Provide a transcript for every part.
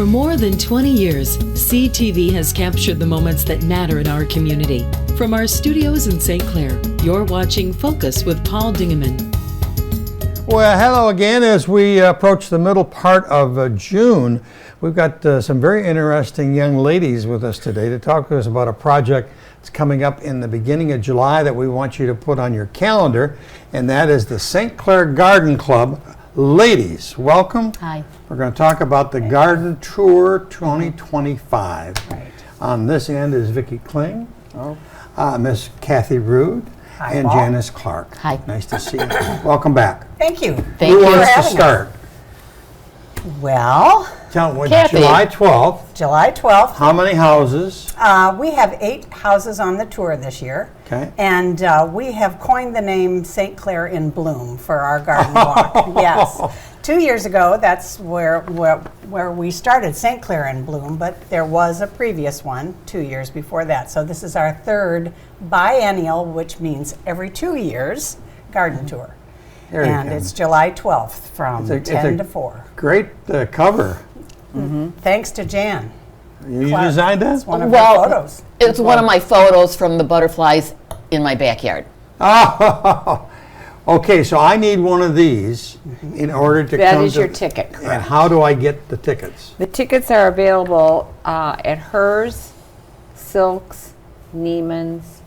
For more than 20 years, CTV has captured the moments that matter in our community. From our studios in St. Clair, you're watching Focus with Paul Dingeman. Well, hello again. As we approach the middle part of June, we've got some very interesting young ladies with us today to talk to us about a project that's coming up in the beginning of July that we want you to put on your calendar, and that is the St. Clair Garden Club. Ladies, welcome. Hi. We're going to talk about the Garden Tour 2025. Right. On this end is Vicki Kling, Miss Kathy Rude, Hi, and Paul. Janice Clark. Hi. Nice to see you. Welcome back. Thank you. Thank Who you. wants to having us. start? Well, Tell me, Kathy. July 12th. July 12th, How many houses? we have 8 houses on the tour this year. Okay. And we have coined the name St. Clair in Bloom for our garden walk. Yes. 2 years ago, that's where we started St. Clair in Bloom, but there was a previous one 2 years before that. So this is our third biennial, which means every 2 years, garden tour. There you And go. it's July 12th from It's a- 10 to 4. Great cover. Thanks to Jan. You Clark. designed that? It's one of Well, her photos. It's one of my photos from the butterflies in my backyard. Oh, okay, so I need one of these in order to That come is to- your ticket, And correct. how do I get the tickets? The tickets are available at Hers, Silks, Neiman's.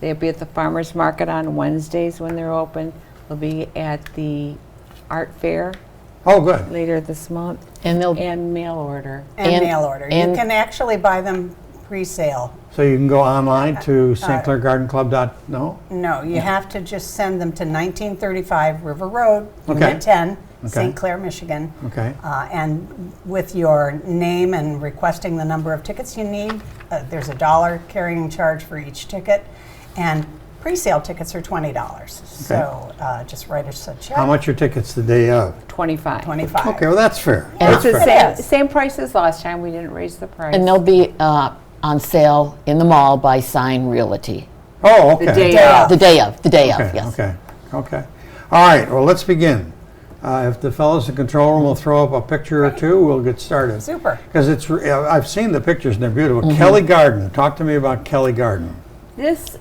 They'll be at the farmer's market on Wednesdays when they're open. They'll be at the art fair Oh, good. later this month. And they'll And mail order. And And- mail order. You and- can actually buy them pre-sale. So you can go online to stclairgardenclub. No? No, you have to just send them to 1935 River Road, Okay. Unit 10, Okay. St. Clair, Michigan. Okay. And with your name and requesting the number of tickets you need, there's a $1 carrying charge for each ticket. And pre-sale tickets are $20. So just write us a check. How much are tickets the day of? 25. 25. Okay, well, that's fair. And It's the It same, is. same price as last time. We didn't raise the price. and they'll be on sale in the mall by Sign Realty. Oh, okay. The day Day of. of. The day of, Okay, yes. okay, okay. All right, well, let's begin. If the fellows in control room will throw up a picture or two, we'll get started. Super. Because I've seen the pictures and they're beautiful. Kelly Garden, talk to me about Kelly Garden. This,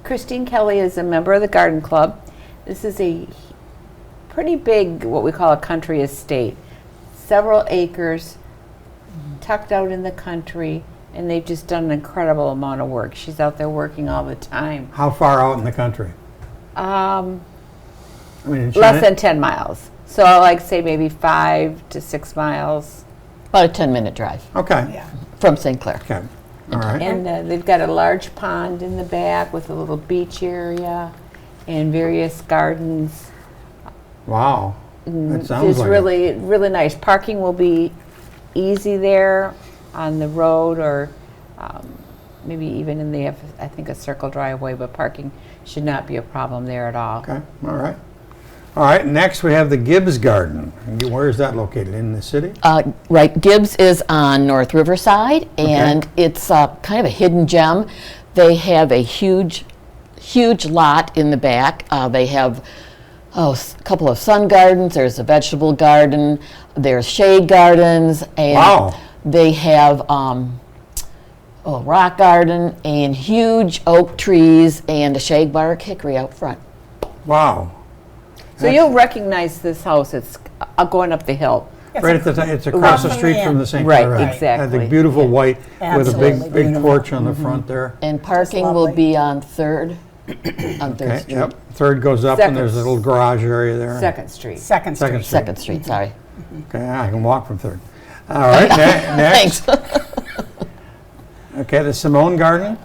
Christine Kelly is a member of the garden club. This is a pretty big, what we call a country estate. Several acres tucked out in the country, and they've just done an incredible amount of work. She's out there working all the time. How far out in the country? I mean, Less than 10 miles. So I like say maybe 5 to 6 miles. About a 10-minute drive Okay, Yeah. from St. Clair. okay, all right. And they've got a large pond in the back with a little beach area and various gardens. Wow, that sounds It's like really, really nice. Parking will be easy there on the road, or maybe even in the, I think, a circle driveway, but parking should not be a problem there at all. Okay, all right. All right, next we have the Gibbs Garden. And where is that located? In the city? Right, Gibbs is on North Riverside, and it's kind of a hidden gem. They have a huge lot in the back. They have a couple of sun gardens. There's a vegetable garden. There's shade gardens, and Wow. they have a rock garden and huge oak trees and a shagbark hickory out front. Wow. So you'll recognize this house. It's going up the hill. Right at the top, it's across the From street the from the end. St. Right, Clair. exactly. The beautiful white with a Absolutely big beautiful. porch on the front there. And parking will lovely. be on Third Okay, Street. yep. Third goes up and there's a little garage area there. Second Street. Second Street. Second Street. Second Street, sorry. Okay, I can walk from Third. All right, next. Thanks. Okay, the Simone Garden.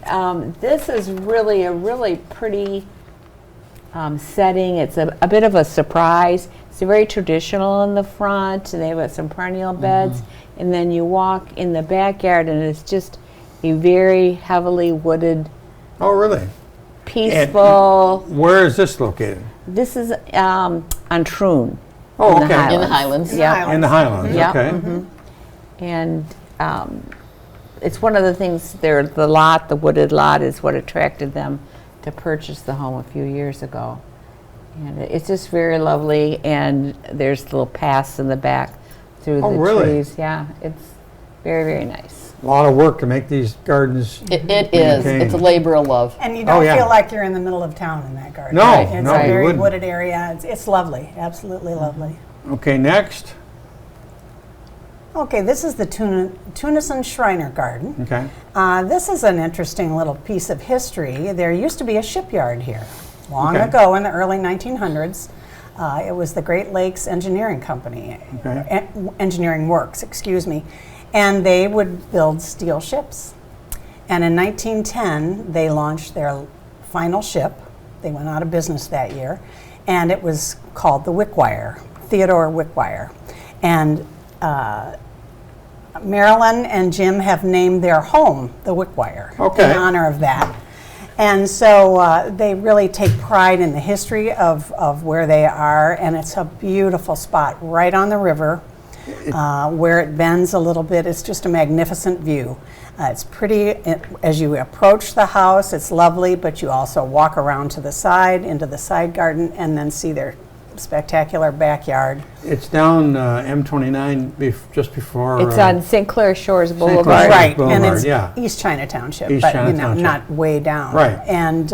This is really a really pretty setting. It's a bit of a surprise. It's very traditional in the front, and they've got some perennial beds. And then you walk in the backyard, and it's just a very heavily wooded, Oh, really? peaceful. Where is this located? This is on Troon. Oh, in the okay. In the Highlands. Yeah. In the Highlands, Yeah. okay. And it's one of the things there, the wooded lot is what attracted them to purchase the home a few years ago. And it's just very lovely, and there's little paths in the back through the really? trees. Yeah, it's very, very nice. A lot of work to make these gardens. It is. maintained. It's a labor of love. And you don't yeah. feel like you're in the middle of town in that garden. No, It's no, a you very wouldn't. wooded area. It's lovely, absolutely lovely. Okay, next. Okay, this is the Tunison Schreiner Garden. Okay. This is an interesting little piece of history. There used to be a shipyard here long Okay. ago in the early 1900s. It was the Great Lakes Engineering Company, Okay. Engineering Works, excuse me, and they would build steel ships. And in 1910, they launched their final ship. They went out of business that year, and it was called the Wickwire, Theodore Wickwire. And Marilyn and Jim have named their home the Wickwire Okay. in honor of that. And so they really take pride in the history of where they are, and it's a beautiful spot right on the river where it bends a little bit. It's just a magnificent view. It's pretty, as you approach the house, it's lovely, but you also walk around to the side, into the side garden, and then see their spectacular backyard. It's down M29 just before. It's on St. Clair Shores Boulevard. Clair Right, Boulevard, and it's yeah. East China Township, East but China Township. not way down. Right. And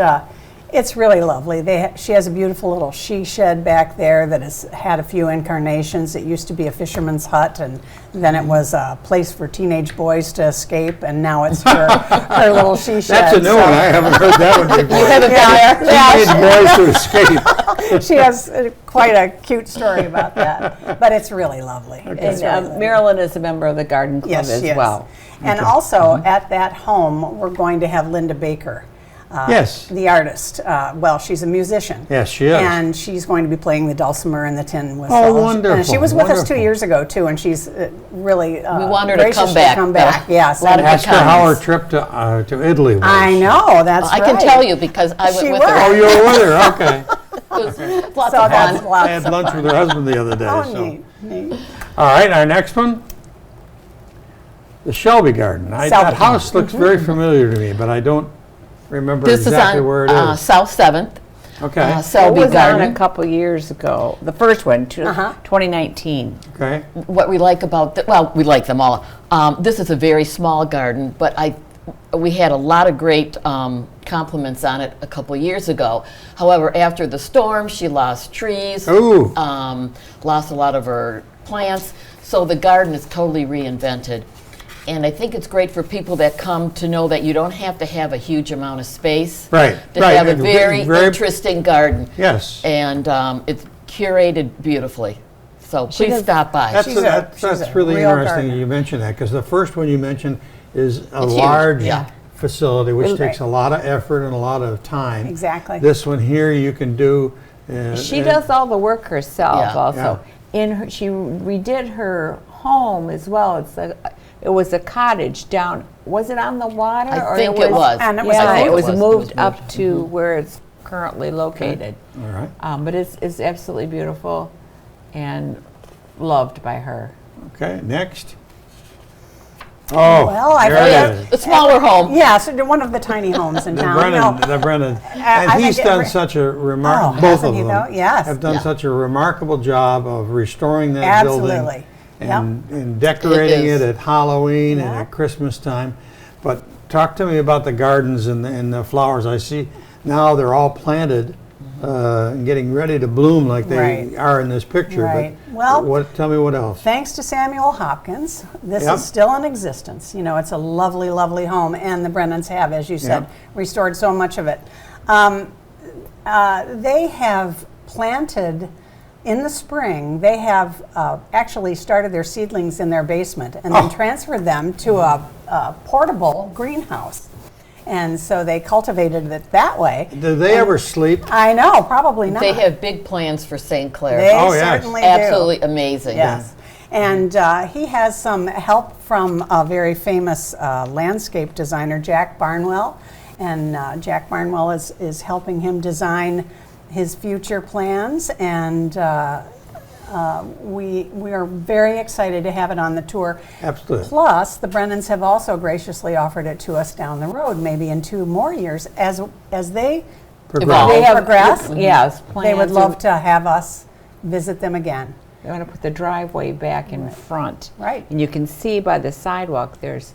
it's really lovely. She has a beautiful little she shed back there that has had a few incarnations. It used to be a fisherman's hut, and then it was a place for teenage boys to escape, and now it's her little she shed. That's a new one. I haven't heard that one before. You haven't been there? Teenage boys to escape. She has quite a cute story about that, but it's really lovely. It's really And lovely. Marilyn is a member of the garden club Yes, as yes. well. And also at that home, we're going to have Linda Baker. Yes. The artist. Well, she's a musician. Yes, she is. And she's going to be playing the dulcimer and the tin whistle. Oh, wonderful, And she was with us 2 wonderful. years ago, too, and she's really We want her to gracious come back. Yes. A lot of Ask her becomes. how her trip to Italy was. I know. That's I right. can tell you because I went She with was. Oh, her. you were with her? Okay. It was lots So of that's fun. lots I had of lunch fun. with her husband the other day. Oh, so. neat. All right, our next one. The Shelby Garden. That Shelby. house looks very familiar to me, but I don't remember This exactly is where it on is. South 7th, Okay. It Selby was on a Garden. couple years ago. The first one, 2019. Okay. What we like about, we like them all. This is a very small garden, but we had a lot of great compliments on it a couple years ago. However, after the storm, she lost trees, Ooh. lost a lot of her plants, so the garden is totally reinvented. And I think it's great for people that come to know that you don't have to have a huge amount of space Right, to right. have a It's very very- interesting garden. Yes. And it's curated beautifully. So please does- stop by. That's She's a really real interesting gardener. you mentioned that, because the first one you mentioned is a It's huge, large yeah. facility, which Right. takes a lot of effort and a lot of time. Exactly. This one here you can do. She does all the work herself Yeah. also. She redid her home as well. It was a cottage down, was it on the water? I or think it was. And it was Yeah, moved. it was It was moved moved. up to where it's currently located. All right. But it's absolutely beautiful and loved by her. Okay, next. Oh, Well, I there think it is. A smaller home. Yeah, so one of the tiny homes in The town. Brennan, I and he's think done every- such a Oh, remarkable, both hasn't of he them though? Yes. have done Yeah. such a remarkable job of restoring that building. Absolutely. And decorating It it is. at Halloween and Yeah. at Christmas time. But talk to me about the gardens and the flowers. I see now they're all planted and getting ready to bloom like they Right. are in this picture. Right. But Well- tell me what else. Thanks to Samuel Hopkins, this Yep. is still in existence. You know, it's a lovely, lovely home, and the Brennans have, as you said, Yep. restored so much of it. They have planted in the spring. They have actually started their seedlings in their basement and then Oh. transferred them to a portable greenhouse. And so they cultivated it that way. Do they ever sleep? I know, probably not. They have big plans for St. Clair. They Oh, yes. certainly do. Absolutely amazing. Yes. And he has some help from a very famous landscape designer, Jack Barnwell. And Jack Barnwell is helping him design his future plans. And we are very excited to have it on the tour. Absolutely. Plus, the Brennans have also graciously offered it to us down the road, maybe in 2 more years, as they Progress. They have Progress? Yes, plans. They would love to have us visit them again. They want to put the driveway back in front. Right. And you can see by the sidewalk there's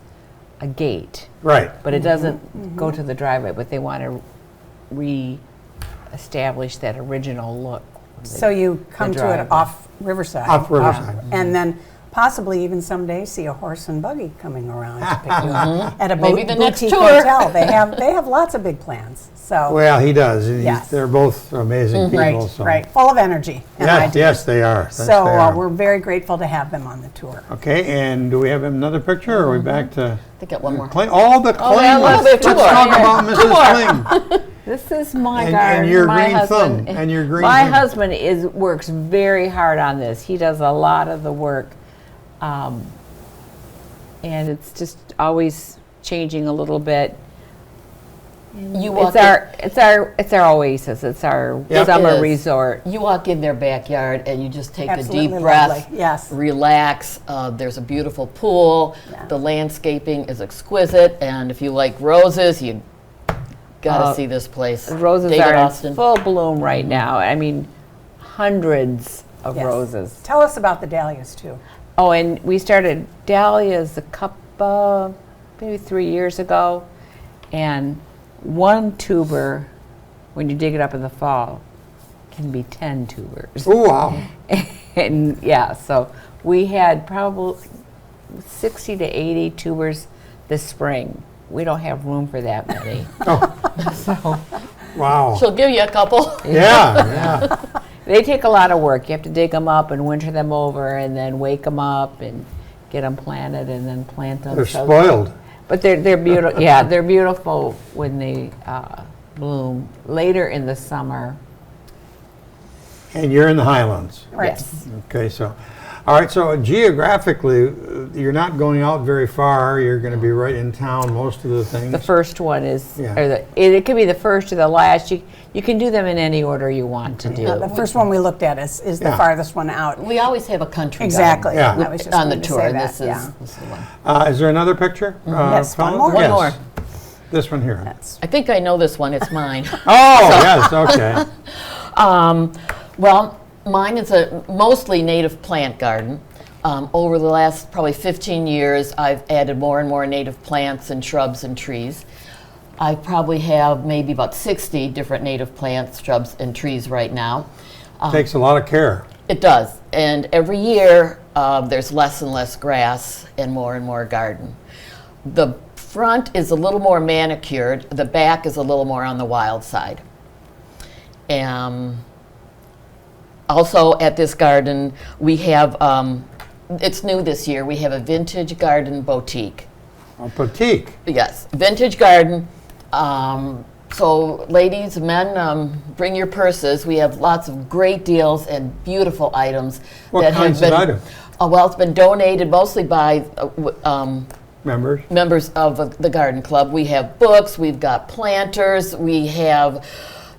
a gate, Right. but it doesn't go to the driveway, but they want to re-establish that original look. So you come to driveway. it off Riverside. Off Riverside. And then possibly even someday see a horse and buggy coming around to pick you up at a Maybe the next boutique tour. hotel. They have lots of big plans. So Well, he does. And Yes. they're both amazing people. right, So. right, full of energy and Yes, ideas. yes, they are. Yes, So they are. we're very grateful to have them on the tour. Okay, and do we have another picture, or are we back to I got one more. Kling? Oh, the Kling. yeah, Let's let's do talk it. about Mrs. Kling. This is my And- garden. and your my green husband, thumb, and your green My thumb. husband works very hard on this. He does a lot of the work, and it's just always changing a little bit. You walk It's our oasis. It's our Yep. summer It is. resort. You walk in their backyard and you just take Absolutely a deep breath, lovely, yes. relax. There's a beautiful pool. Yeah. The landscaping is exquisite, and if you like roses, you gotta see this place. The roses David are in Austin. full bloom right now. I mean, hundreds of Yes. roses. Tell us about the dahlias too. Oh, and we started dahlias a couple, maybe 3 years ago, and one tuber, when you dig it up in the fall, can be 10 tubers. Oh, wow. And yeah, so we had probably 60 to 80 tubers this spring. We don't have room for that many. So Wow. She'll give you a couple. Yeah, yeah. they take a lot of work. You have to dig them up and winter them over, and then wake them up and get them planted, and then plant them. They're So- spoiled. But they're beautiful. Yeah, they're beautiful when they bloom later in the summer. And you're in the Highlands. Right. Yes. Okay, so, all right, so geographically, you're not going out very far. You're going to be right in town most of the things. The first one is, Yeah. or it could be the first or the last. You can do them in any order you want to do. The first one we looked at is the Yeah. farthest one out. We always have a country Exactly. Yeah. I was just on the going to tour. say that, This is yeah. this is the one. Is there another picture? Yes, one fellas? more. One Yes. more. This one here. That's I think I know this one. It's mine. Oh, yes, okay. Well, mine is a mostly native plant garden. Over the last probably 15 years, I've added more and more native plants and shrubs and trees. I probably have maybe about 60 different native plants, shrubs, and trees right now. Takes a lot of care. It does. And every year, there's less and less grass and more garden. The front is a little more manicured. The back is a little more on the wild side. Also at this garden, we have, it's new this year, we have a vintage garden boutique. A boutique. Yes, vintage garden. So ladies, men, bring your purses. We have lots of great deals and beautiful items. What kinds of items? Well, it's been donated mostly by Members? members of the garden club. We have books, we've got planters, we have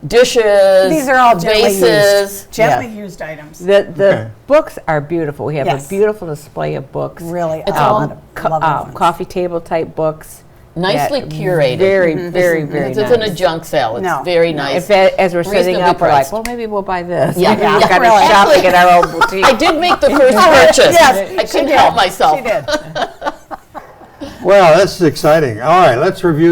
dishes, These are all gently vases. used, gently used items. The Okay. books are beautiful. We have Yes. a beautiful display of books. Really, It's a all lot of lovely ones. Coffee table type books. Nicely that curated. Very, very, very It's nice. in a junk sale. It's No. very No. nice. As we're setting Reasonably up, we're like, priced. well, maybe we'll buy this. Yeah, Maybe yeah, we've got to really. shopping in our own boutique. I did make the first purchase. Yes, I couldn't help myself. She did. Well, that's exciting. All right, let's review.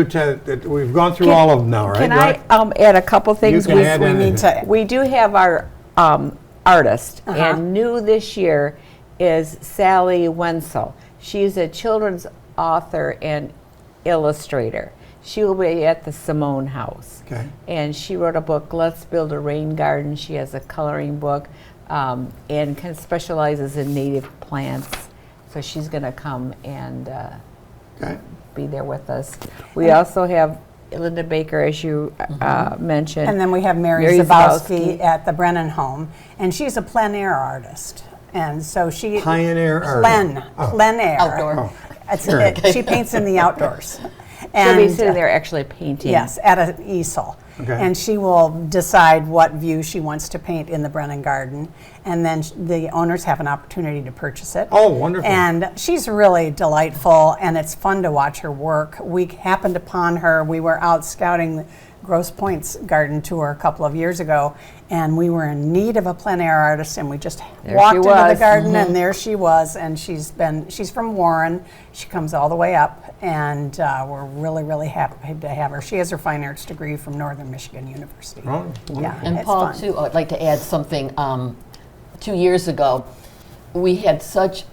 We've gone through all of them now, right? Can Right? I add a couple things? You can add We anything. need to, We do have our artist, and new this year is Sally Wenzel. She's a children's author and illustrator. She will be at the Simone House. Okay. And she wrote a book, Let's Build a Rain Garden. She has a coloring book and kind of specializes in native plants. So she's going to come and Okay. be there with us. We also have Linda Baker, as you mentioned. and then we have Mary Mary Zabowski at the Brennan Home, and she's a plein air artist. And so she Pioneer art. plein air. Outdoor. She paints in the outdoors. She'll be And, sitting there actually painting. Yes, at an easel. Okay. And she will decide what view she wants to paint in the Brennan Garden. And then the owners have an opportunity to purchase it. Oh, wonderful. And she's really delightful, and it's fun to watch her work. We happened upon her. We were out scouting Grosse Pointe's garden tour a couple of years ago, and we were in need of a plein air artist, and we just walked into the garden, and there she was. And she's from Warren. She comes all the way up, and we're really, really happy to have her. She has her fine arts degree from Northern Michigan University. Oh, Yeah, And it's Paul, fun. too, I'd like to add something. 2 years ago, we had such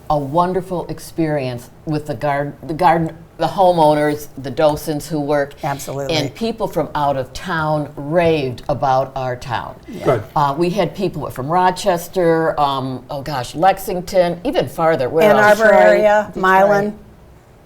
a wonderful experience with the garden, the homeowners, the docents who work. Absolutely. And people from out of town raved about our town. Good. We had people from Rochester, Lexington, even farther. Where Ann else? Arbor Troy, area, Detroit. Milan.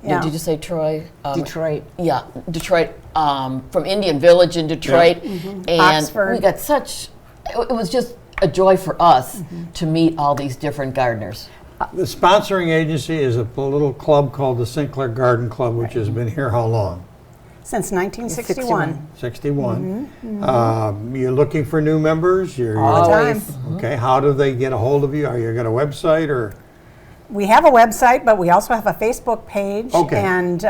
Yeah, did you say Troy? Detroit. Yeah, Detroit, from Indian Village in Detroit. And Oxford. we got it was just a joy for us to meet all these different gardeners. The sponsoring agency is a little club called the St. Clair Garden Club, which has been here how long? Since 1961. 61. You're looking for new members? All the time. Okay, how do they get a hold of you? Are you got a website or? We have a website, but we also have a Facebook page. Okay. And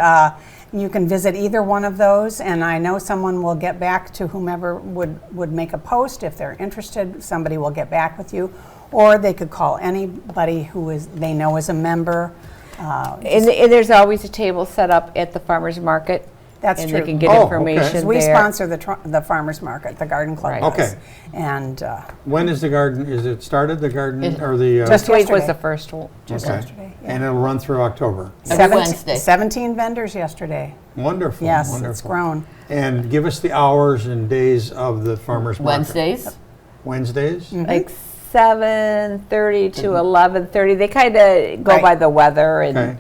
you can visit either one of those, and I know someone will get back to whomever would make a post. If they're interested, somebody will get back with you. Or they could call anybody they know is a member. And there's always a table set up at the farmer's market. That's and true. they can get Oh, okay. information We there. sponsor the farmers market, the garden club Right. does. Okay. And When is the garden, is it started, the garden, or the? Just This week was yesterday. the first one. just okay. yesterday. Yeah. And it'll run through October. Every Wednesday. 17 vendors yesterday. Wonderful, Yes, wonderful. it's grown. And give us the hours and days of the farmer's market. Wednesdays. Wednesdays? Like 7:30 to 11:30. They kind of go Right. by the weather Okay,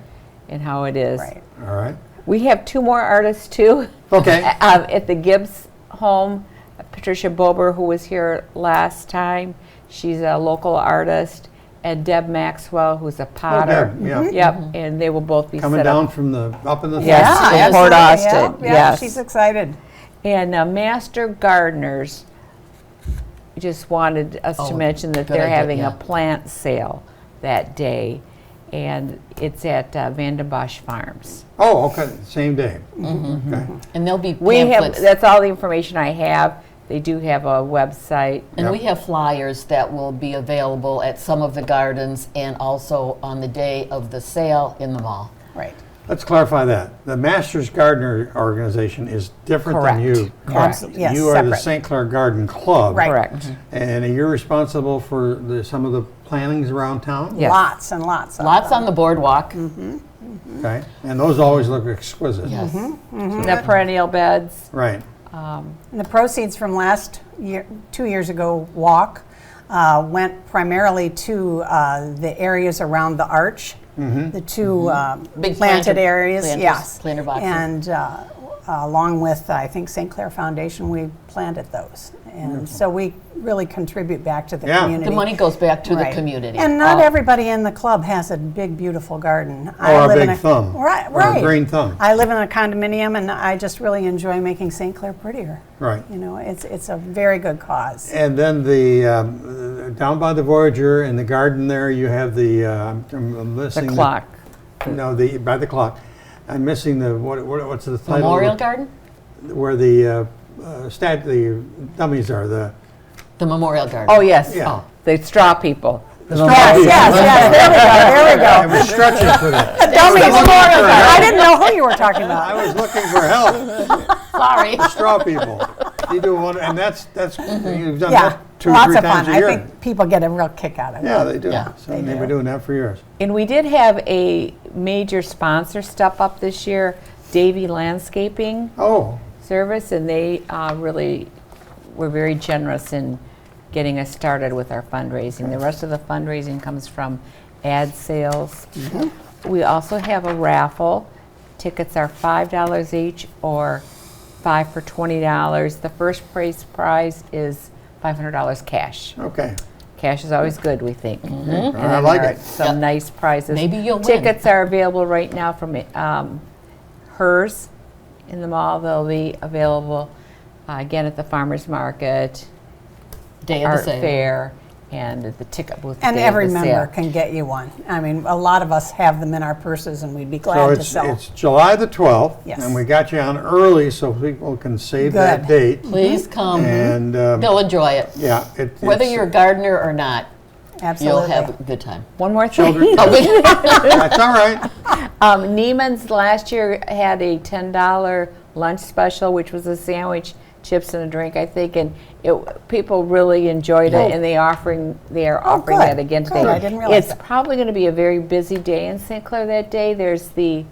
and how it is. Right. all right. We have 2 more artists too. Okay. At the Gibbs home, Patricia Bober, who was here last time, she's a local artist, and Deb Maxwell, who's a potter. Deb, yeah. Yep, and they will both be Coming set down up. from up in the. Yes. Yeah, in Port absolutely. Austin, Yeah, yes. she's excited. And Master Gardeners just wanted us to Oh, mention that good they're idea, having yeah. a plant sale that day, and it's at Vandenbosch Farms. Oh, okay, same day. Okay. And there'll be We have, pamphlets. that's all the information I have. They do have a website. And Yep. we have flyers that will be available at some of the gardens and also on the day of the sale in the mall. Right. Let's clarify that. The Masters Gardener Organization is different Correct. than you. Correct. Yes, You are the separate. St. Clair Garden Club. Right. Correct. And you're responsible for some of the plantings around town? Yes. Lots and lots of Lots them. on the boardwalk. Okay. And those always look exquisite. Yes. The perennial beds. Right. And the proceeds from last year, 2 years ago, walk went primarily to the areas around the arch, the two Big planted planter- areas. planters, Yes, planter boxes. and along with I think St. Clair Foundation, we planted those, and so we really contribute back to the Yeah. community. The money goes back to Right. the community. And not everybody in the club has a big, beautiful garden. Or a live in big thumb. Right, Or a right. green thumb. I live in a condominium, and I just really enjoy making St. Clair prettier. Right. You know, it's a very good cause. And then the down by the Voyager in the garden there, you have the I'm The missing clock. No, by the clock. I'm missing the what's the title? Memorial of Garden? where the the dummies are. The Memorial Garden. Oh, yes. Yeah. Oh, the straw people. The Yes, memorial. yes, there we go, I was stretching for that. Dummies. Memorial Garden. I didn't know who you were talking I about. was looking for help. Sorry. Straw people. You do one, and that's you've done Yeah, that 2 or lots 3 of times fun. a I year. think people get a real kick out of it. Yeah, they do. Yeah, so they they've do. been doing that for years. And we did have a major sponsor step up this year, Davy Landscaping Oh, Service, and they really were very generous in getting us started with our fundraising. The rest of the fundraising comes from ad sales. We also have a raffle. Tickets are $5 each or 5 for $20. The first prize is $500 cash. okay. Cash is always good, we think. And I then like there are it. some Yep. nice prizes. Maybe you'll win. Tickets are available right now from HERS in the mall. They'll be available again at the farmers market, Day of the art sale. fair, and the ticket booth. the And day of every the member sale. can get you one. I mean, a lot of us have them in our purses, and we'd be So glad to sell. it's July the 12th. Yes. And we got you on early so people can save that Good. date. Please come. And, They'll enjoy it. yeah. Whether it's- you're a gardener or not, Absolutely. you'll have a good time. One more thing. Children. That's all right. Neiman's last year had a $10 lunch special, which was a sandwich, chips, and a drink, I think, and people really enjoyed it, and they are offering good. that again Good. today. I didn't realize It's that. probably going to be a very busy day in St. Clair that day. There's the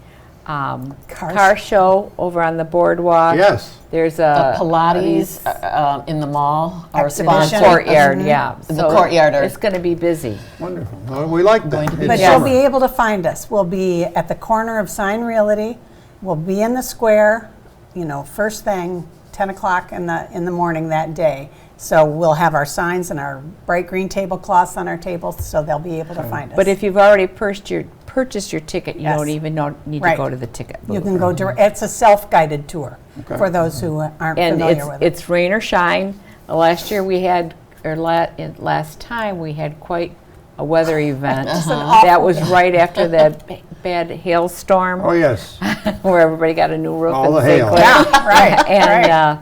Car car show over on the boardwalk. Yes. There's The a Pilates in the mall, our Exhibition. sponsor. courtyard, yeah. The courtyard are- It's going to be busy. Wonderful. Well, we like that. Going to be But It's you'll summer. be able to find us. We'll be at the corner of Sign Realty. We'll be in the square, first thing, 10 o'clock in the morning that day. So we'll have our signs and our bright green tablecloths on our tables, so they'll be able to find us. But if you've already purchased your ticket, you Yes. don't even need to Right. go to the ticket booth. you can go direct, it's a self-guided tour Okay. for those who aren't And familiar with it. it's rain or shine. Last year we had, last time we had quite a weather event. That was right after that bad hailstorm Oh, yes. where everybody got a new roof All the in St. hail. Clair. Yeah, right, And right.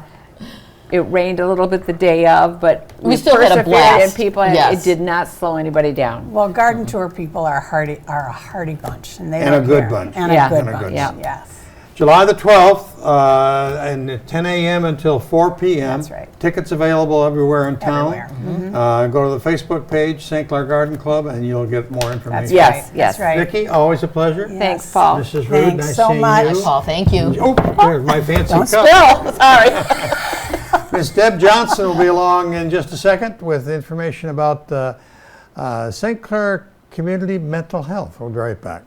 it rained a little bit the day of, but We still had a persevered, blast. and people, Yes. it did not slow anybody down. Well, garden tour people are a hardy bunch, and they And don't a good care. bunch. And Yeah. a good And a bunch, good bunch. yes. July the 12th, and at 10 a.m. until 4 p.m. That's right. Tickets available everywhere in town. Everywhere. Go to the Facebook page, St. Clair Garden Club, and you'll get more information. That's Yes, right. yes. That's right. Vicki, always a pleasure. Thanks, Yes. Paul. Mrs. Rude, Thanks nice so seeing much. you. Paul, thank you. Oh, there's my fancy Don't cup. spill. Sorry. Miss Deb Johnson will be along in just a second with information about St. Clair Community Mental Health. We'll be right back.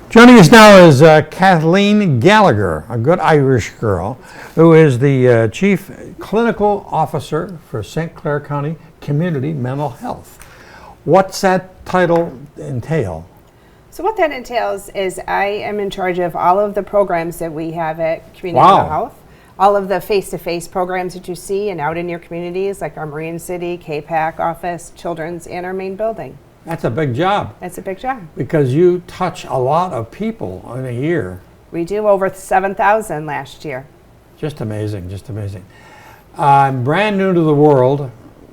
Joining us now is Kathleen Gallagher, a good Irish girl, who is the Chief Clinical Officer for St. Clair County Community Mental Health. What's that title entail? So what that entails is I am in charge of all of the programs that we have at Community Wow. Mental Health. All of the face-to-face programs that you see and out in your communities, like our Marine City, KPAC office, Children's, and our main building. That's a big job That's a big job. because you touch a lot of people in a year. We do over 7,000 last year. Just amazing, just amazing. I'm brand new to the world.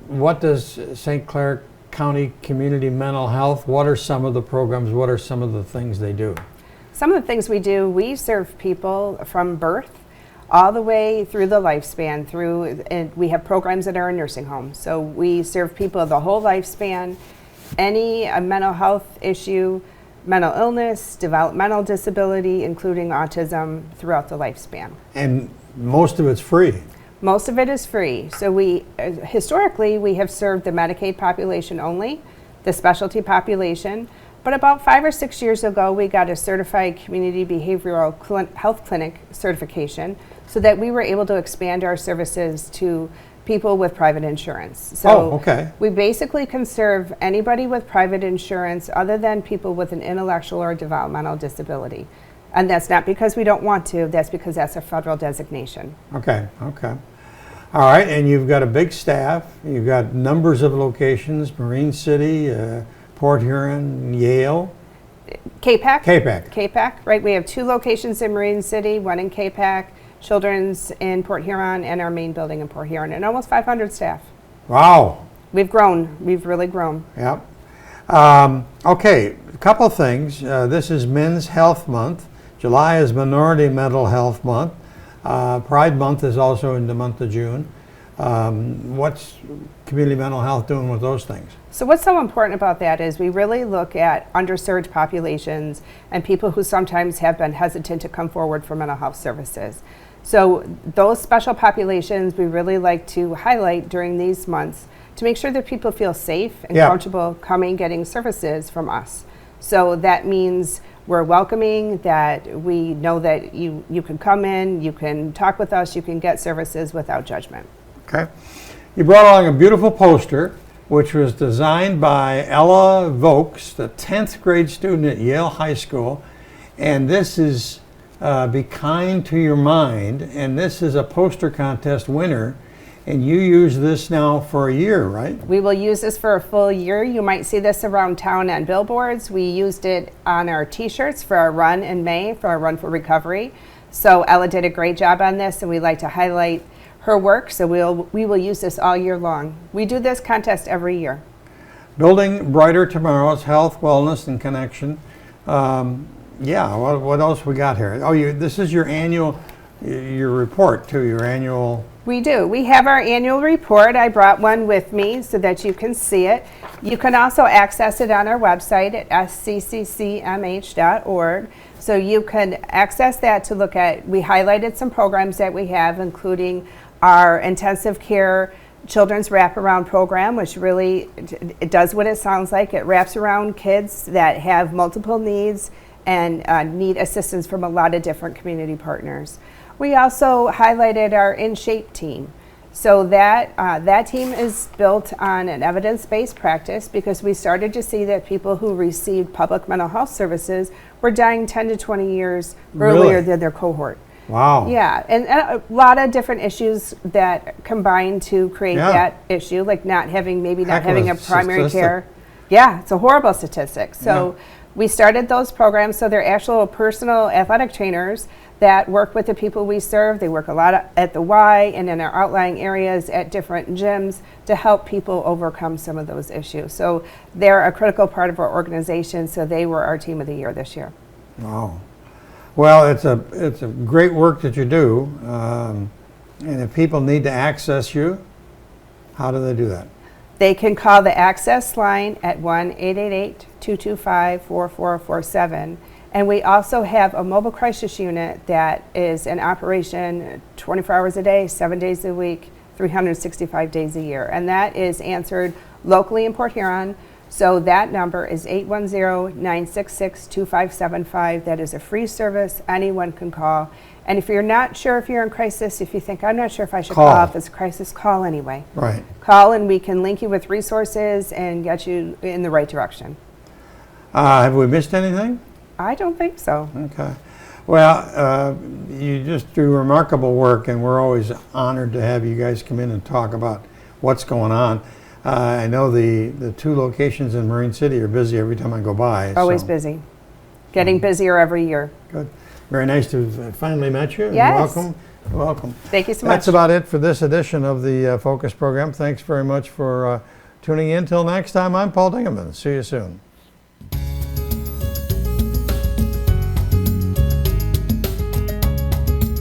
What does St. Clair County Community Mental Health, what are some of the programs, what are some of the things they do? Some of the things we do, we serve people from birth all the way through the lifespan, and we have programs that are in nursing homes. So we serve people the whole lifespan, any mental health issue, mental illness, developmental disability, including autism, throughout the lifespan. And most of it's free. Most of it is free. So we, historically, we have served the Medicaid population only, the specialty population. But about 5 or 6 years ago, we got a certified community behavioral health clinic certification so that we were able to expand our services to people with private insurance. So Oh, okay. we basically can serve anybody with private insurance other than people with an intellectual or developmental disability. And that's not because we don't want to, that's because that's a federal designation. Okay, okay. All right, and you've got a big staff. You've got numbers of locations, Marine City, Port Huron, Yale, KPAC? KPAC. KPAC, right. We have 2 locations in Marine City, one in KPAC, Children's in Port Huron, and our main building in Port Huron, and almost 500 staff. Wow. We've grown. We've really grown. Yep. Okay, a couple of things. This is Men's Health Month. July is Minority Mental Health Month. Pride Month is also in the month of June. What's Community Mental Health doing with those things? So what's so important about that is we really look at underserved populations and people who sometimes have been hesitant to come forward for mental health services. So those special populations we really like to highlight during these months to make sure that people feel safe and Yeah. comfortable coming, getting services from us. So that means we're welcoming, that we know that you can come in, you can talk with us, you can get services without judgment. Okay. You brought along a beautiful poster, which was designed by Ella Vokes, the 10th grade student at Yale High School. And this is Be Kind to Your Mind, and this is a poster contest winner, and you use this now for a year, right? We will use this for a full year. You might see this around town on billboards. We used it on our t-shirts for our run in May, for our Run for Recovery. So Ella did a great job on this, and we like to highlight her work, so we will use this all year long. We do this contest every year. Building Brighter Tomorrows, Health, Wellness, and Connection. Yeah, what else we got here? Oh, this is your annual, your report too, your annual. We do. We have our annual report. I brought one with me so that you can see it. You can also access it on our website at SCCCMH.org. So you can access that to look at, we highlighted some programs that we have, including our intensive care children's wraparound program, which really, it does what it sounds like. It wraps around kids that have multiple needs and need assistance from a lot of different community partners. We also highlighted our In Shape team. So that team is built on an evidence-based practice because we started to see that people who received public mental health services were dying 10 to 20 years earlier than their cohort. Wow. Yeah, and a lot of different issues that combine to create that issue, like not having a primary care. Yeah, it's a horrible statistic. So we started those programs, so they're actual personal athletic trainers that work with the people we serve. They work a lot at the Y and in our outlying areas at different gyms to help people overcome some of those issues. So they're a critical part of our organization, so they were our team of the year this year. Wow. Well, it's a great work that you do, and if people need to access you, how do they do that? They can call the access line at 1-888-225-4447. And we also have a mobile crisis unit that is in operation 24 hours a day, 7 days a week, 365 days a year. And that is answered locally in Port Huron. So that number is 810-966-2575. That is a free service. Anyone can call. And if you're not sure if you're in crisis, if you think, I'm not sure if I should call if it's a crisis, call anyway. Right. Call and we can link you with resources and get you in the right direction. Have we missed anything? I don't think so. Okay. Well, you just do remarkable work, and we're always honored to have you guys come in and talk about what's going on. I know the two locations in Marine City are busy every time I go by. Always busy. Getting busier every year. Good. Very nice to have finally met you. Yes. Welcome. Welcome. Thank you so much. That's about it for this edition of the Focus program. Thanks very much for tuning in. Till next time, I'm Paul Dingeman. See you soon.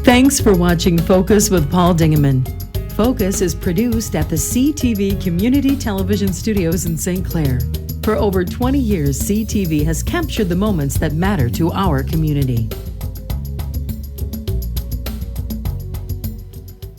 Thanks for watching Focus with Paul Dingeman. Focus is produced at the CTV Community Television Studios in St. Clair. For over 20 years, CTV has captured the moments that matter to our community.